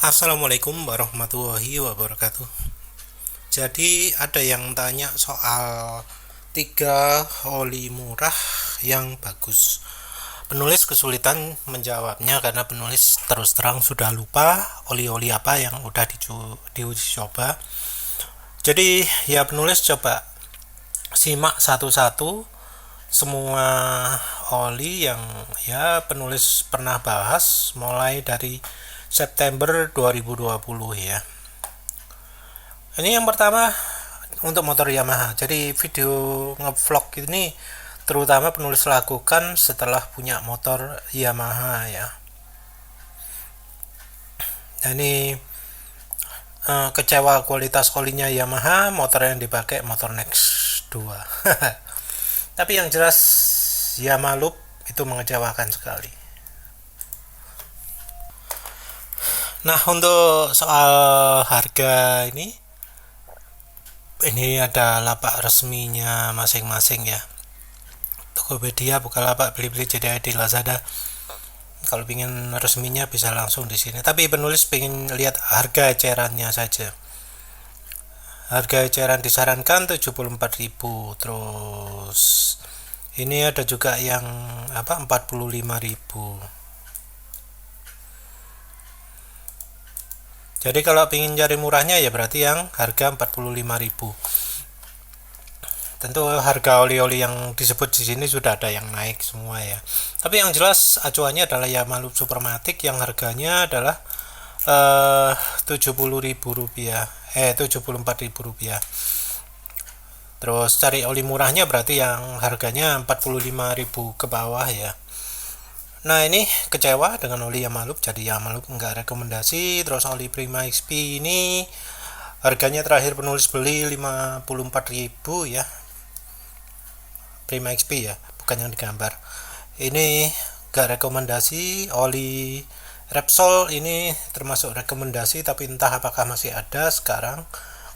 Assalamualaikum warahmatullahi wabarakatuh. Jadi ada yang tanya soal tiga oli murah yang bagus. Penulis kesulitan menjawabnya karena penulis terus terang sudah lupa oli-oli apa yang udah diuji coba. Jadi ya penulis coba simak satu-satu semua oli yang ya penulis pernah bahas mulai dari September 2020 ya. Ini yang pertama untuk motor Yamaha. Jadi video ngevlog ini terutama penulis lakukan setelah punya motor Yamaha ya. Nah, ini kecewa kualitas olinya Yamaha, motor yang dipakai motor Next 2. Tapi yang jelas Yamaha Loop itu mengecewakan sekali. Nah, untuk soal harga ini ada lapak resminya masing-masing ya. Tokopedia, Bukalapak, Blibli, JDI, di Lazada. Kalau ingin resminya bisa langsung di sini. Tapi penulis ingin lihat harga ecerannya saja. Harga eceran disarankan 74.000. Terus ini ada juga yang 45.000. Jadi kalau ingin cari murahnya ya berarti yang harga 45.000. Tentu harga oli-oli yang disebut di sini sudah ada yang naik semua ya. Tapi yang jelas acuannya adalah Yamaha Loop Supermatic yang harganya adalah 70.000 rupiah, 74.000 rupiah. Terus cari oli murahnya berarti yang harganya 45.000 ke bawah ya. Nah ini kecewa dengan oli Yamaha Loop, jadi Yamaha Loop nggak rekomendasi. Terus oli Prima XP ini harganya terakhir penulis beli 54.000 ya. Prima XP ya, bukan yang digambar. Ini gak rekomendasi. Oli Repsol ini termasuk rekomendasi, tapi entah apakah masih ada sekarang.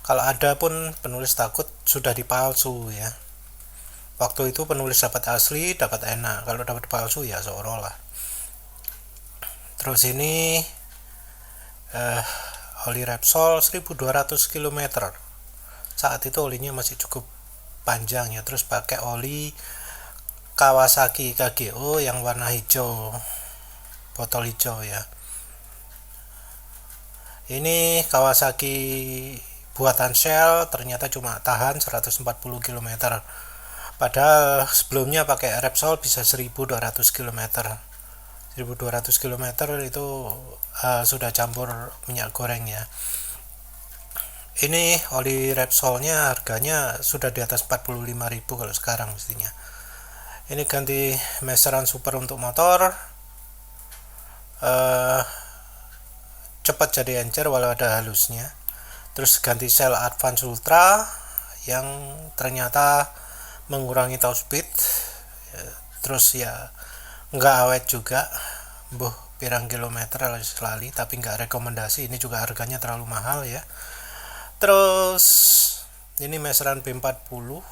Kalau ada pun penulis takut sudah dipalsu ya. Waktu itu penulis dapat asli, dapat enak. Kalau dapat palsu ya seolah-olah. Terus ini oli Repsol 1200 km. Saat itu olinya masih cukup panjang ya. Terus pakai oli Kawasaki KGO yang warna hijau, botol hijau ya. Ini Kawasaki buatan Shell ternyata cuma tahan 140 km. Padahal sebelumnya pakai Repsol bisa 1200 km. 1200 km itu sudah campur minyak goreng ya. Ini oli Repsolnya harganya sudah di atas 45.000 kalau sekarang mestinya. Ini ganti meseran super untuk motor. Cepat jadi encer walau ada halusnya. Terus ganti sel Advance Ultra yang ternyata mengurangi top speed. Terus ya nggak awet juga. Pirang kilometer lali, tapi nggak rekomendasi. Ini juga harganya terlalu mahal ya. Terus ini meseran B40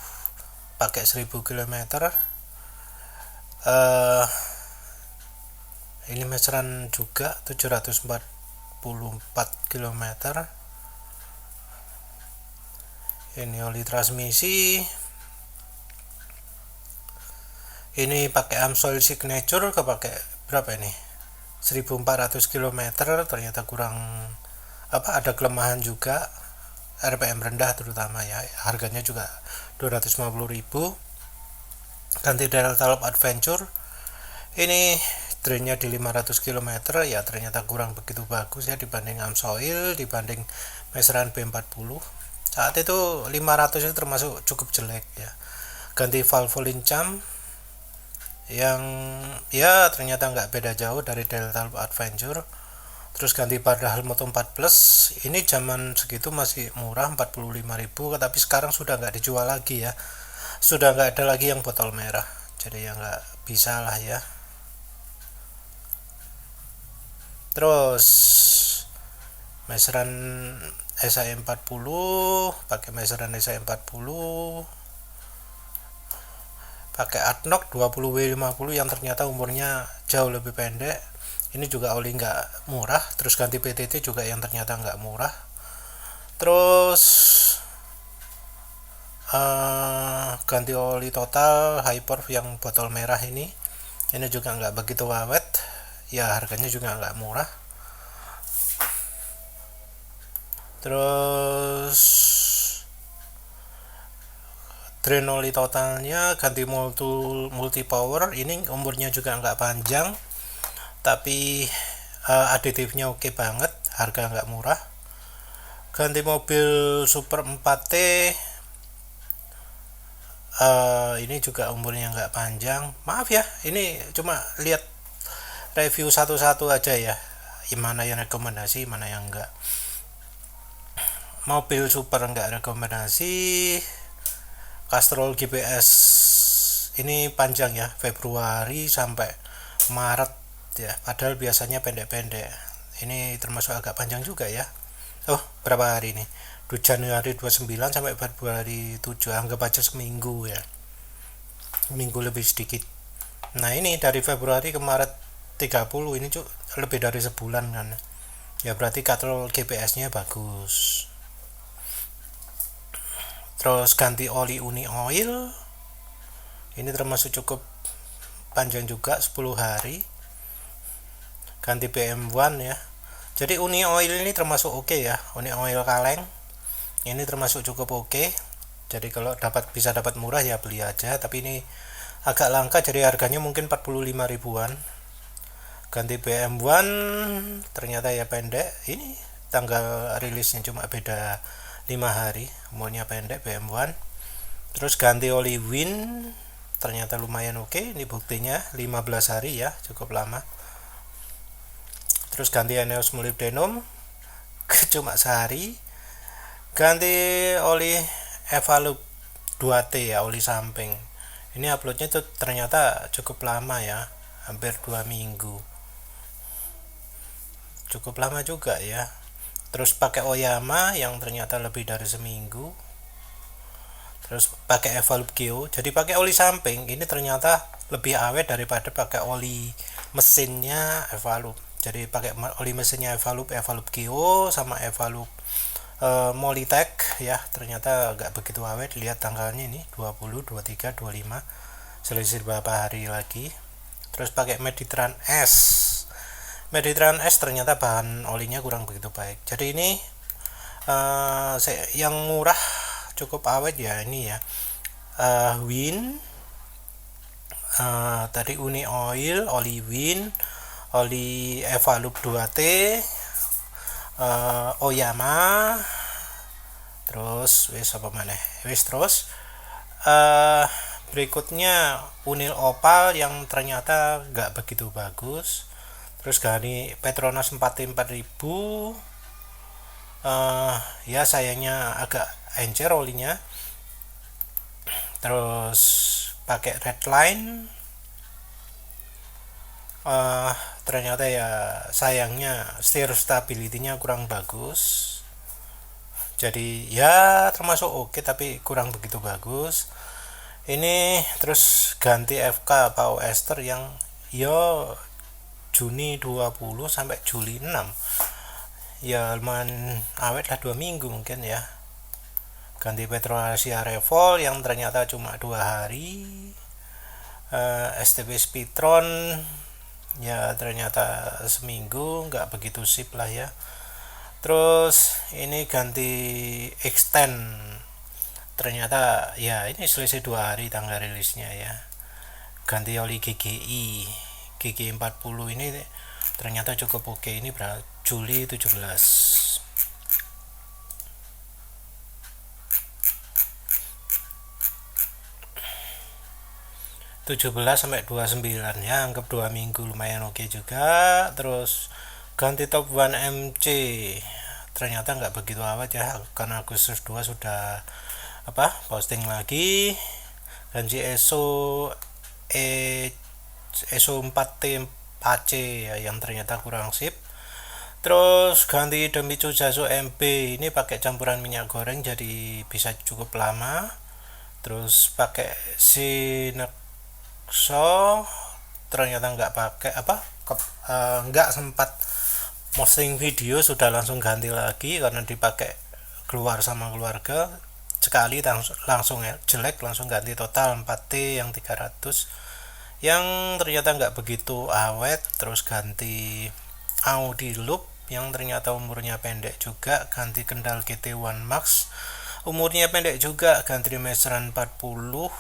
pakai 1000 km. Ini meseran juga 744 km. Ini oli transmisi. Ini pakai Amsoil Signature kepakai berapa ini? 1400 km, ternyata kurang ada kelemahan juga. RPM rendah terutama ya, harganya juga 250.000. Ganti Delta Loop Adventure, ini drainnya di 500 km ya, ternyata kurang begitu bagus ya dibanding Amsoil, dibanding meseran B40. Saat itu 500 itu termasuk cukup jelek ya. Ganti valve lincam yang ya ternyata nggak beda jauh dari Delta Loop Adventure. Terus ganti pada Moto 4 Plus, ini zaman segitu masih murah 45.000, tapi sekarang sudah nggak dijual lagi ya. Sudah nggak ada lagi yang botol merah, jadi ya nggak bisa lah ya. Terus meseran SAE 40, pakai meseran SAE 40, pakai Adnoc 20W50 yang ternyata umurnya jauh lebih pendek. ini juga oli nggak murah. Terus ganti PTT juga yang ternyata nggak murah. Terus ganti oli total Hyperf yang botol merah ini juga nggak begitu awet ya, harganya juga nggak murah. Terus drain oli totalnya ganti multi power, ini umurnya juga nggak panjang tapi aditifnya oke banget, harga nggak murah. Ganti mobil Super 4T, ini juga umurnya nggak panjang. Maaf ya, ini cuma lihat review satu-satu aja ya, mana yang rekomendasi mana yang enggak. Mobil super nggak rekomendasi. Castrol GPS ini panjang ya, Februari sampai Maret ya, padahal biasanya pendek-pendek. Ini termasuk agak panjang juga ya. Oh, berapa hari ini? Januari 29 sampai Februari 7, anggap aja seminggu ya, minggu lebih sedikit. Nah ini dari Februari ke Maret 30, ini lebih dari sebulan kan ya, berarti Castrol GPS nya bagus. Terus ganti oli Uni Oil, ini termasuk cukup panjang juga, 10 hari. Ganti PM1 ya, jadi Uni Oil ini termasuk oke ya, Uni Oil kaleng ini termasuk cukup oke. Jadi kalau bisa dapat murah ya beli aja, tapi ini agak langka jadi harganya mungkin 45 ribuan. Ganti PM1 ternyata ya pendek, ini tanggal rilisnya cuma beda 5 hari, umurnya pendek PM1. Terus ganti oli Win, ternyata lumayan oke, ini buktinya 15 hari ya, cukup lama. Terus ganti Eneos molybdenum cuma sehari. Ganti oli Evalup 2T ya, oli samping. Ini uploadnya tuh ternyata cukup lama ya, hampir 2 minggu. Cukup lama juga ya. Terus pakai Oyama yang ternyata lebih dari seminggu. Terus pakai Evalup Geo. Jadi pakai oli samping ini ternyata lebih awet daripada pakai oli mesinnya Evalup. Jadi pakai oli mesinnya Evalup Geo sama Evalup Molitech ya, ternyata agak begitu awet. Lihat tanggalnya ini 20, 23, 25, selisih beberapa hari lagi. Terus pakai Mediterranean S ternyata bahan olinya kurang begitu baik. Jadi ini yang murah cukup awet ya, ini ya Win, tadi Uni Oil, oli Win, oli Evalup 2T, Oyama, terus terus berikutnya Unil Opal yang ternyata nggak begitu bagus. Terus ganti Petronas 4T4000, ya sayangnya agak encer olinya. Terus pakai Redline, ternyata ya sayangnya steer stability-nya kurang bagus. Jadi ya termasuk oke tapi kurang begitu bagus. Ini terus ganti FK Pau Ester yang yo Juni 20 sampai Juli 6. Ya lumayan awet lah, 2 minggu mungkin ya. Ganti Petroasia Revol yang ternyata cuma 2 hari. STP Speedtron ya ternyata seminggu, nggak begitu sip lah ya. Terus ini ganti extend, ternyata ya ini selisih 2 hari tanggal rilisnya ya. Ganti oli GGI 40 ini ternyata cukup oke, ini Juli 17. Sampai 29 ya, anggap 2 minggu lumayan oke juga. Terus ganti Top One MC ternyata nggak begitu awet ya, karena Agustus 2 sudah posting lagi. Ganti ESO 4T AC ya, yang ternyata kurang sip. Terus ganti Demicho Jaso MB, ini pakai campuran minyak goreng jadi bisa cukup lama. Terus pakai Sinexo ternyata nggak pakai nggak sempat posting video, sudah langsung ganti lagi karena dipakai keluar sama keluarga. Sekali langsung jelek, langsung ganti total 4T yang 300 yang ternyata nggak begitu awet. Terus ganti Audi Loop yang ternyata umurnya pendek juga, ganti kendal GT1 Max umurnya pendek juga, ganti meseran 40.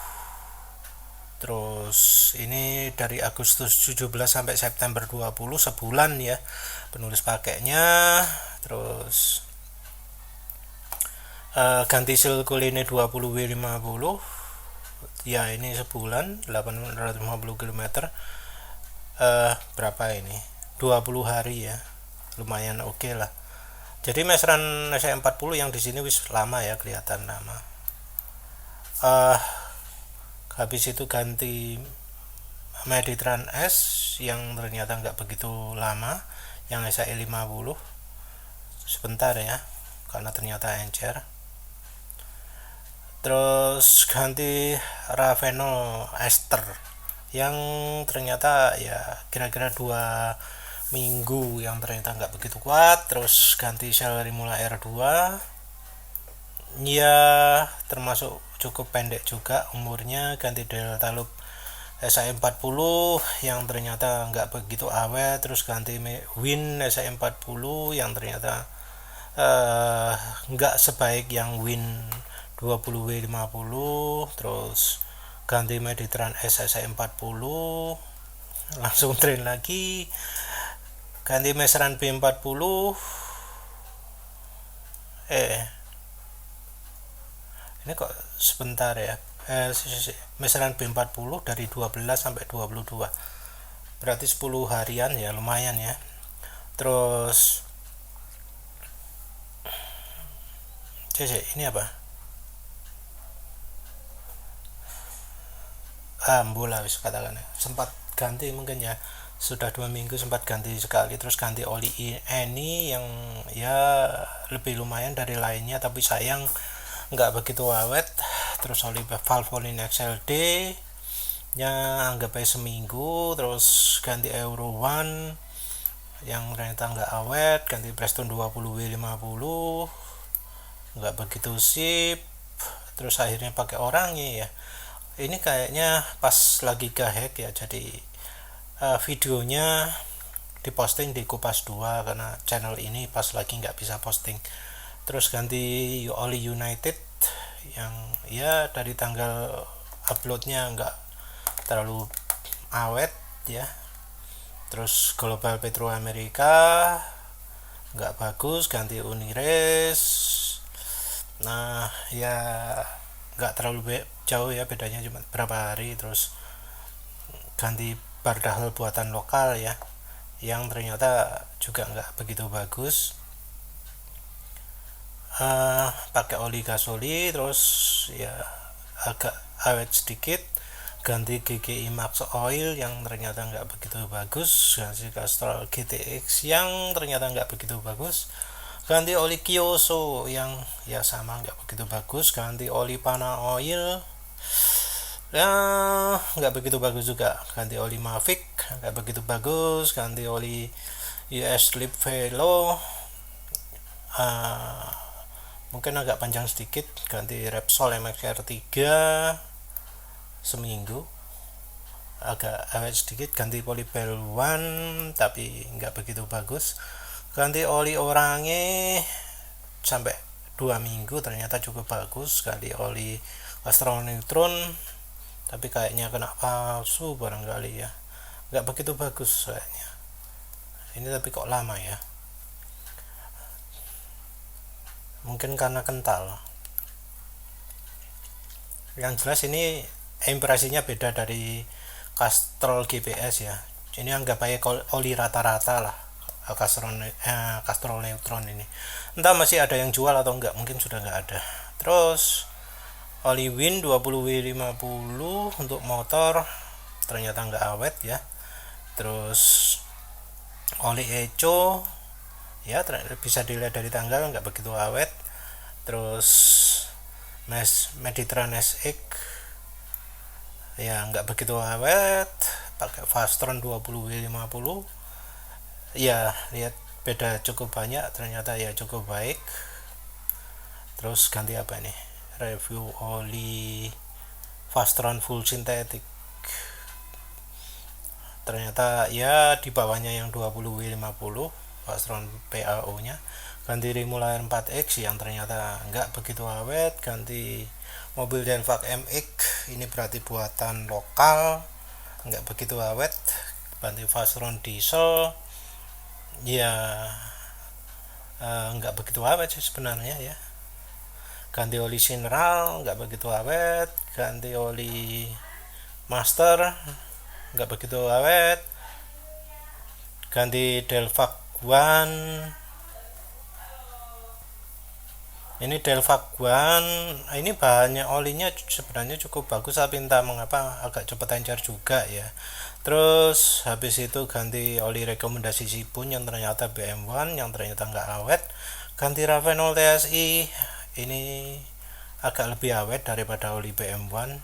Terus ini dari Agustus 17 sampai September 20, sebulan ya penulis pakainya. Terus ganti silkul ini 20W50 ya, ini sebulan 850 km. Berapa ini, 20 hari ya, lumayan oke lah. Jadi meseran SE40 yang di sini wis lama ya, kelihatan lama. Habis itu ganti Meditran S yang ternyata nggak begitu lama, yang SE50 sebentar ya karena ternyata encer. Terus ganti Raveno Ester yang ternyata ya kira-kira 2 minggu, yang ternyata nggak begitu kuat. Terus ganti Shell Rimula R2 ya, termasuk cukup pendek juga umurnya. Ganti Delta Loop SE40 yang ternyata nggak begitu awet. Terus ganti Win SE40 yang ternyata nggak sebaik yang Win 20W50. Terus ganti Meditran SE40, langsung train lagi. Ganti meseran B40. Ini kok sebentar ya, meseran B40 dari 12 sampai 22, berarti 10 harian ya, lumayan ya. Terus ini apa, bola wis katakan sempat ganti mungkin ya, sudah 2 minggu sempat ganti sekali. Terus ganti oli ini yang ya lebih lumayan dari lainnya, tapi sayang nggak begitu awet. Terus oli Valvoline XLD yang anggap aja seminggu. Terus ganti Euro 1 yang ternyata nggak awet. Ganti Preston 20W50 nggak begitu sip. Terus akhirnya pakai orangnya ya, ini kayaknya pas lagi kehack ya, jadi videonya diposting di Kupas 2 karena channel ini pas lagi nggak bisa posting. Terus ganti oli United yang ya dari tanggal uploadnya nggak terlalu awet ya. Terus Global Petro Amerika nggak bagus, ganti Unires. Nah ya nggak terlalu jauh ya bedanya, cuma berapa hari. Terus ganti Bardahel buatan lokal ya, yang ternyata juga nggak begitu bagus. Pakai oli gasoli terus ya agak awet sedikit. Ganti GGI Max Oil yang ternyata nggak begitu bagus. Ganti Castrol GTX yang ternyata nggak begitu bagus. Ganti oli Kyoso yang ya sama nggak begitu bagus. Ganti oli Pana Oil ya nggak begitu bagus juga. Ganti oli Mavic nggak begitu bagus. Ganti oli US Lip Velo mungkin agak panjang sedikit. Ganti Repsol MXR3 seminggu, agak awet sedikit. Ganti Polybel One tapi nggak begitu bagus. Ganti oli Orange sampai 2 minggu, ternyata cukup bagus. Ganti oli Castrol Neutron tapi kayaknya kena palsu barangkali ya, nggak begitu bagus kayaknya ini, tapi kok lama ya, mungkin karena kental. Yang jelas ini impresinya beda dari Castrol GPS ya, ini anggap aja oli rata-rata lah. Castrol Neutron ini entah masih ada yang jual atau enggak, mungkin sudah nggak ada. Terus oli Win 20W50 untuk motor ternyata nggak awet ya. Terus oli Echo ya bisa dilihat dari tanggal nggak begitu awet. Terus Meditran SX ya nggak begitu awet. pakai Fastron 20W50. Ya lihat beda cukup banyak, ternyata ya cukup baik. Terus ganti apa ini, review oli Fastron full synthetic, ternyata ya di bawahnya yang 20W50 Fastron PAO nya. Ganti Remulair 4X yang ternyata nggak begitu awet. Ganti mobil Denfak MX, ini berarti buatan lokal, nggak begitu awet. Ganti Fastron diesel, ya nggak begitu awet sih sebenarnya ya. Ganti oli Mineral, nggak begitu awet. Ganti oli Master, nggak begitu awet. Ganti Delvac One, ini Delvac One, ini bahannya olinya sebenarnya cukup bagus, tapi entah mengapa agak cepat encer juga ya. Terus habis itu ganti oli rekomendasi Sipun yang ternyata BM1 yang ternyata nggak awet. Ganti Ravenol TSI, ini agak lebih awet daripada oli BM1.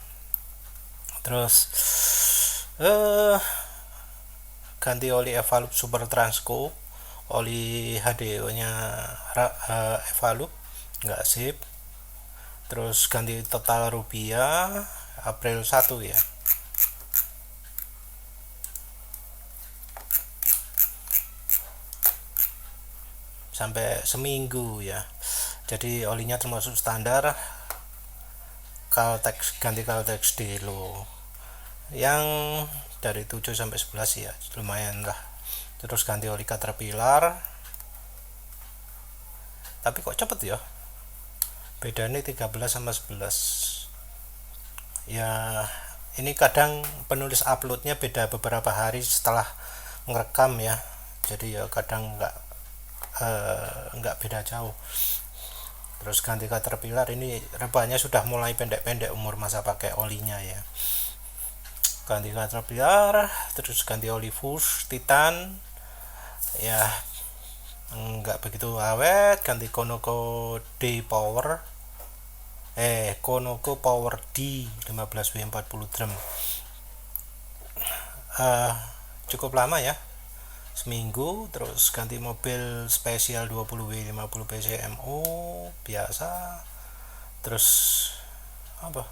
Terus ganti oli Evalup Super Transco, oli HDO nya Evalup nggak sip. Terus ganti total rupiah April 1 ya. Sampai seminggu ya. Jadi olinya termasuk standar. Caltex, ganti Caltex Delo yang dari 7 sampai 11 ya, lumayan lah. Terus ganti oli Caterpillar, tapi kok cepet ya, bedanya 13 sama 11 ya. Ini kadang penulis uploadnya beda beberapa hari setelah ngerekam ya, jadi ya kadang nggak beda jauh. Terus ganti Caterpillar, ini rebahnya sudah mulai pendek-pendek umur masa pakai olinya ya. Ganti Caterpillar, terus ganti oli Fuchs Titan ya, nggak begitu awet. Ganti Conoco D Power, Conoco Power D 15W40 drum, cukup lama ya, seminggu. Terus ganti mobil spesial 20W50 PCMO biasa. Terus apa,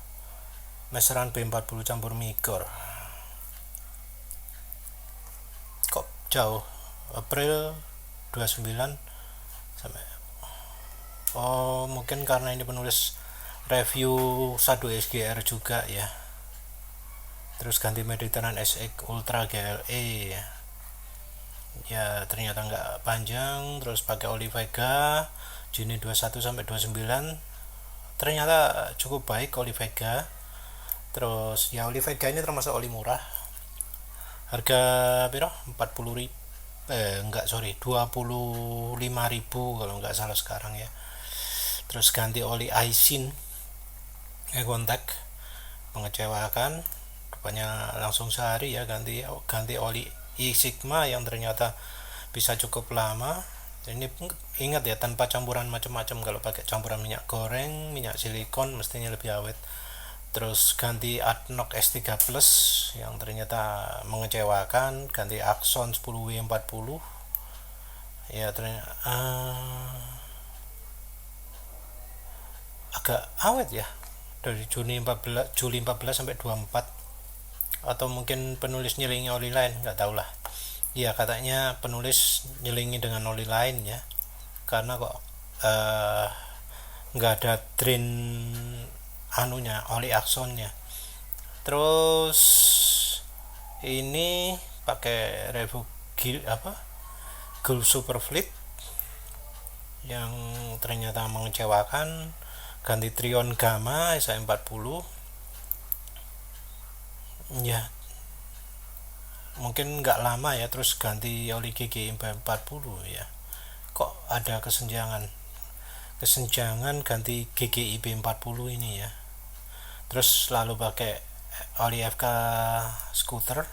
meseran B40 campur Migor. Kok jauh, April 29 sampai, oh mungkin karena ini penulis review 1 SGR juga ya. Terus ganti Mediterranean SX Ultra GLE ya, ternyata nggak panjang. Terus pakai oli Vega Juni 21 sampai 29, ternyata cukup baik oli Vega. Terus ya oli Vega ini termasuk oli murah, harga piro 40.000, enggak sorry 25.000 kalau nggak salah sekarang ya. Terus ganti oli Aisin kontak, mengecewakan, rupanya langsung sehari ya. Ganti oli E Sigma yang ternyata bisa cukup lama. Ini ingat ya, tanpa campuran macam-macam. Kalau pakai campuran minyak goreng, minyak silikon mestinya lebih awet. Terus ganti Adnoc S3 Plus yang ternyata mengecewakan. Ganti Axon 10W40 ya, ternyata agak awet ya, dari Juli 14 sampai 24. Atau mungkin penulis nyelingi oli lain, nggak tahu lah ya. Katanya penulis nyelingi dengan oli lain ya, karena kok nggak ada drain anunya, oli aksonnya. Terus ini pakai Revo Gulf Superfleet yang ternyata mengecewakan. Ganti Trion Gamma SA40 ya, mungkin nggak lama ya. Terus ganti oli GGI 40 ya, kok ada kesenjangan ganti GGI B40 ini ya. Terus lalu pakai oli FK Scooter,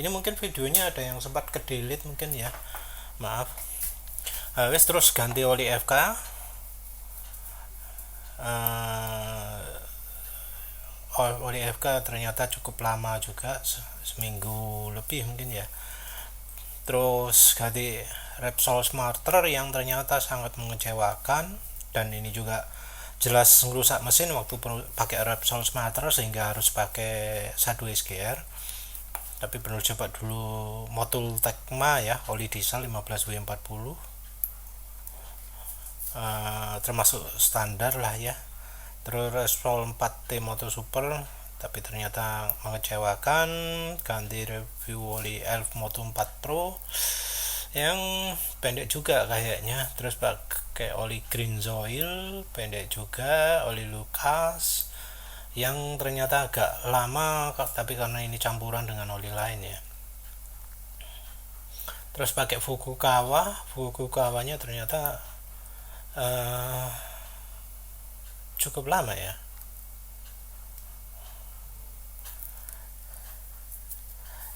ini mungkin videonya ada yang sempat ke delete mungkin ya, maaf. Terus ganti oli FK, oli FK ternyata cukup lama juga, seminggu lebih mungkin ya. Terus ganti Repsol Smarter yang ternyata sangat mengecewakan, dan ini juga jelas merusak mesin waktu pakai Repsol Smarter sehingga harus pakai Sado SGR. Tapi perlu coba dulu Motul Tekma ya, oli diesel 15W40, termasuk standar lah ya. Terus Repsol 4T Moto Super tapi ternyata mengecewakan. Ganti review oli Elf Moto 4 Pro yang pendek juga kayaknya. Terus pakai oli Green Zoil pendek juga. Oli Lucas yang ternyata agak lama, tapi karena ini campuran dengan oli lain ya. Terus pakai Fukukawanya ternyata cukup lama ya.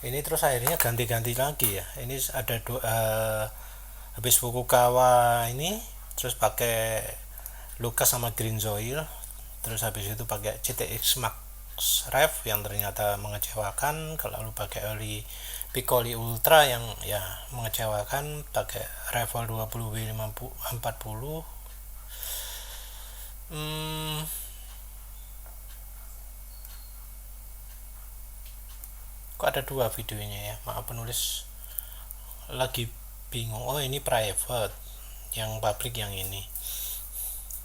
Ini terus akhirnya ganti-ganti lagi ya. Ini ada habis Fukukawa ini terus pakai Lucas sama Green Zoil, terus habis itu pakai CTX Max Rev yang ternyata mengecewakan. Kalau lu pakai oli Piccoli Ultra yang ya mengecewakan, pakai Revel 20W40. Kok ada dua videonya ya, maaf penulis lagi bingung. Oh ini private, yang public yang ini.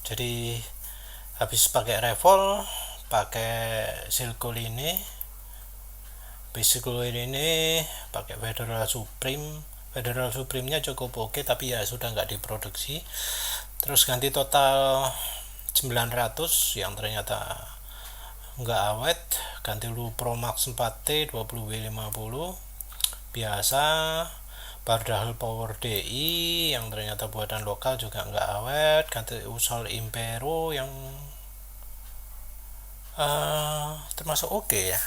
Jadi habis pakai Revel, pakai Silcoline ini pakai Federal Supreme nya cukup oke, tapi ya sudah nggak diproduksi. Terus ganti total 900 yang ternyata nggak awet. Ganti dulu Promax 4T 20W50 biasa. Bardahel Power DI yang ternyata buatan lokal juga nggak awet. Ganti Usol Impero yang termasuk oke ya.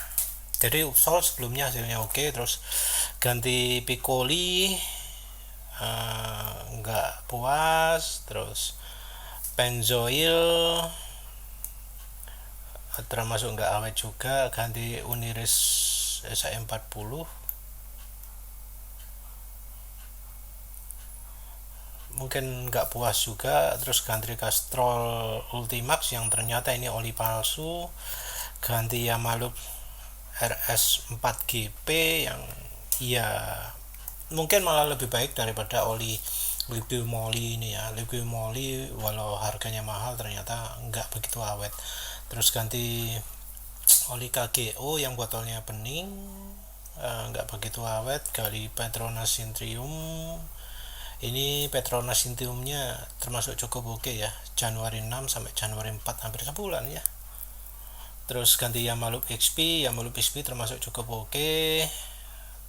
Jadi Usol sebelumnya hasilnya oke. Terus ganti Piccoli nggak puas. Terus Pennzoil termasuk nggak awet juga. Ganti Uniris SAE40 mungkin nggak puas juga. Terus ganti Castrol Ultimax yang ternyata ini oli palsu. Ganti Yamaluk RS4GP yang ya mungkin malah lebih baik daripada oli liquid moly ini ya. Liquid moly walau harganya mahal ternyata nggak begitu awet. Terus ganti oli KGO yang botolnya bening, nggak begitu awet. Ganti Petronas Sintrium. Ini Petronas Sintriumnya termasuk cukup oke ya, Januari 6 sampai Januari 4, hampir sebulan ya. Terus ganti Yamaluk XP termasuk cukup oke.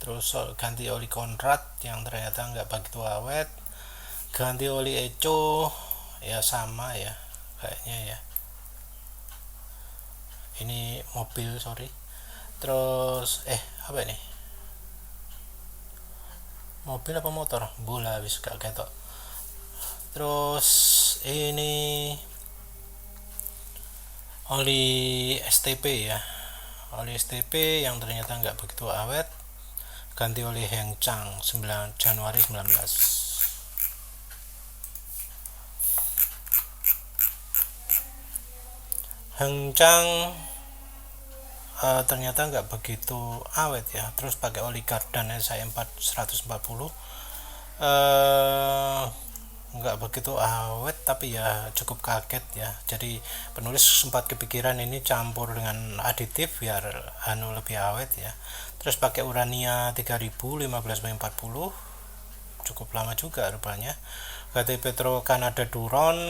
Terus ganti oli Conrad yang ternyata nggak begitu awet. Ganti oli Echo ya sama ya kayaknya ya. Ini mobil sorry. Terus apa ini, mobil apa motor, bola habis gak ketok. Terus ini oli STP ya, oli STP yang ternyata nggak begitu awet. Ganti oli Hengchang 9 Januari 19. Hengchang ternyata nggak begitu awet ya. Terus pakai oli Cardan SI4 140 nggak begitu awet, tapi ya cukup kaget ya. Jadi penulis sempat kepikiran ini campur dengan aditif biar lebih awet ya. Terus pakai Urania 3000 15W40 cukup lama juga rupanya. Ganti Petro Canada Duron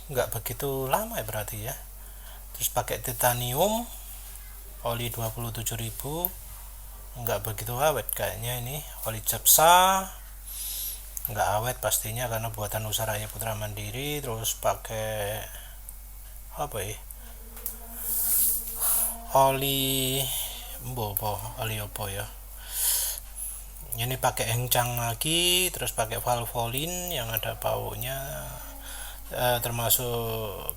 nggak begitu lama ya berarti ya. Terus pakai Titanium oli 27.000 nggak begitu awet kayaknya. Ini oli Cepsa nggak awet pastinya karena buatan usaha Raya Putra Mandiri. Terus pakai apa ya, oli oli apa ya, ini pakai Hengchang lagi. Terus pakai Valvoline yang ada paunya, termasuk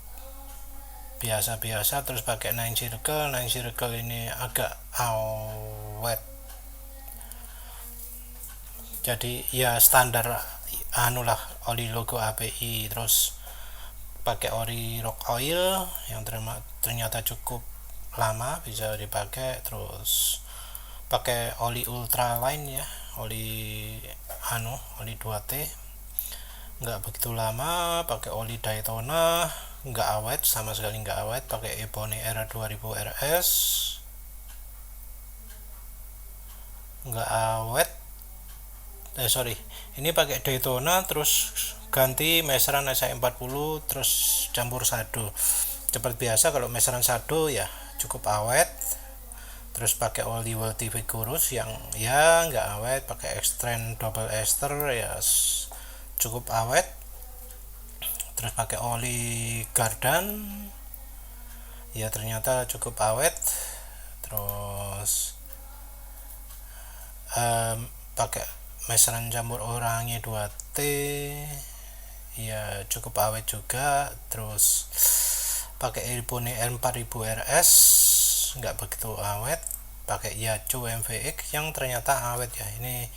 biasa-biasa, terus pakai 9 circle ini agak awet, jadi ya standar anulah oli logo API. Terus pakai oli rock oil yang ternyata cukup lama bisa dipakai. Terus pakai oli ultraline ya, oli 2T, nggak begitu lama. Pakai oli Daytona, nggak awet, sama sekali nggak awet. Pakai Ebony R2000 RS, nggak awet. Sorry, ini pakai Daytona terus ganti meseran SI40 terus campur sado. Seperti biasa kalau meseran sado ya cukup awet. Terus pakai oli Vigorous yang ya nggak awet. Pakai Extrend double ester ya cukup awet. Terus pakai oli Gardan ya ternyata cukup awet. Terus pakai meseran campur Oranye 2T ya cukup awet juga. Terus pakai Ebony R4000 RS nggak begitu awet. Pakai Yacho MVX yang ternyata awet ya. Ini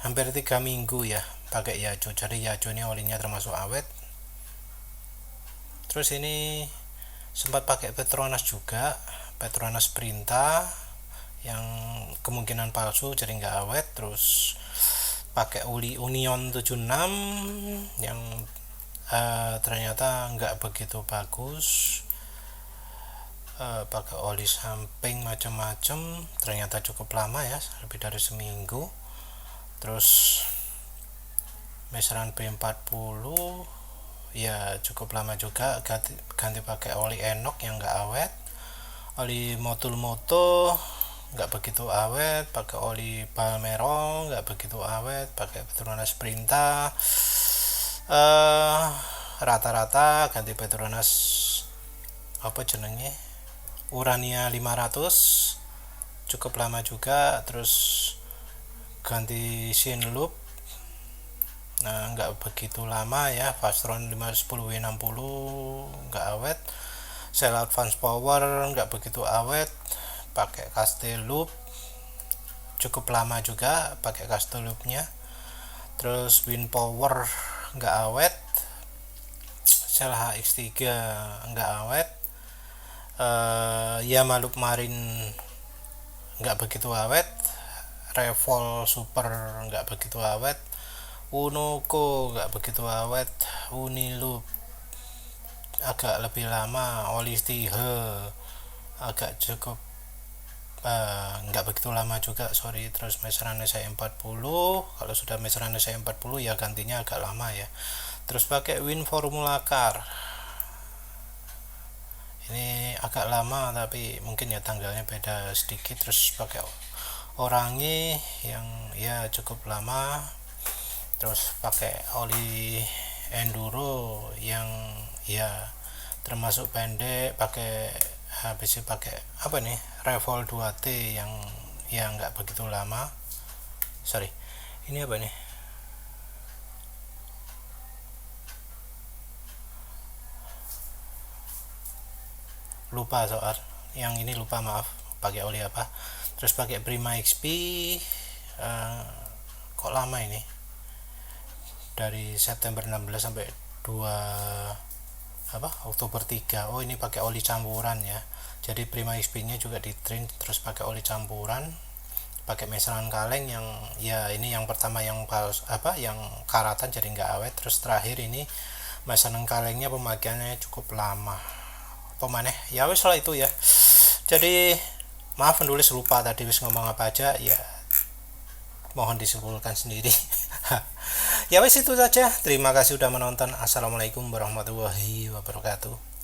hampir 3 minggu ya pakai Yacho, jadi Yacho ini olinya termasuk awet. Terus ini sempat pakai Petronas juga, Petronas Printa yang kemungkinan palsu jadi nggak awet. Terus pakai oli Union 76 yang ternyata nggak begitu bagus. Pakai oli samping macam-macam, ternyata cukup lama ya, lebih dari seminggu. Terus meseran B40 ya cukup lama juga, ganti pakai oli Enok yang nggak awet. Oli Motul nggak begitu awet. Pakai oli Palmero nggak begitu awet. Pakai Petronas Printa rata-rata ganti Petronas Urania 500 cukup lama juga. Terus ganti Sinloop nggak begitu lama ya. Fastron 510W60 nggak awet. Shell Advance Power nggak begitu awet. Pakai Casteloop cukup lama juga pakai Casteloopnya. Terus Wind Power nggak awet. Shell HX3 nggak awet. Yamalup Marine nggak begitu awet. Revol Super nggak begitu awet. Unoco nggak begitu awet. Uniloop agak lebih lama. Oli Stihe agak cukup nggak begitu lama juga, sorry. Terus meseran SI40, kalau sudah meseran SI40 ya gantinya agak lama ya. Terus pakai Win Formula Car, ini agak lama tapi mungkin ya tanggalnya beda sedikit. Terus pakai Oranye yang ya cukup lama. Terus pakai oli Enduro yang ya termasuk pendek. Habis itu pakai Revol 2T yang ya nggak begitu lama. Sorry, ini apa nih? Lupa soal yang ini, lupa, maaf, pakai oli apa. Terus pakai Prima XP, kok lama ini, dari September 16 sampai 2 Oktober 3. Oh, ini pakai oli campuran ya. Jadi Prima XP nya juga di train. Terus pakai oli campuran. Pakai meseran kaleng yang ya ini yang pertama yang yang karatan jadi nggak awet. Terus terakhir ini meseran kalengnya pemakaiannya cukup lama. Pemaneh ya wis lah itu ya. Jadi maaf penulis lupa tadi wis ngomong apa aja ya, mohon disimpulkan sendiri. Ya wis itu saja. Terima kasih sudah menonton. Assalamualaikum warahmatullahi wabarakatuh.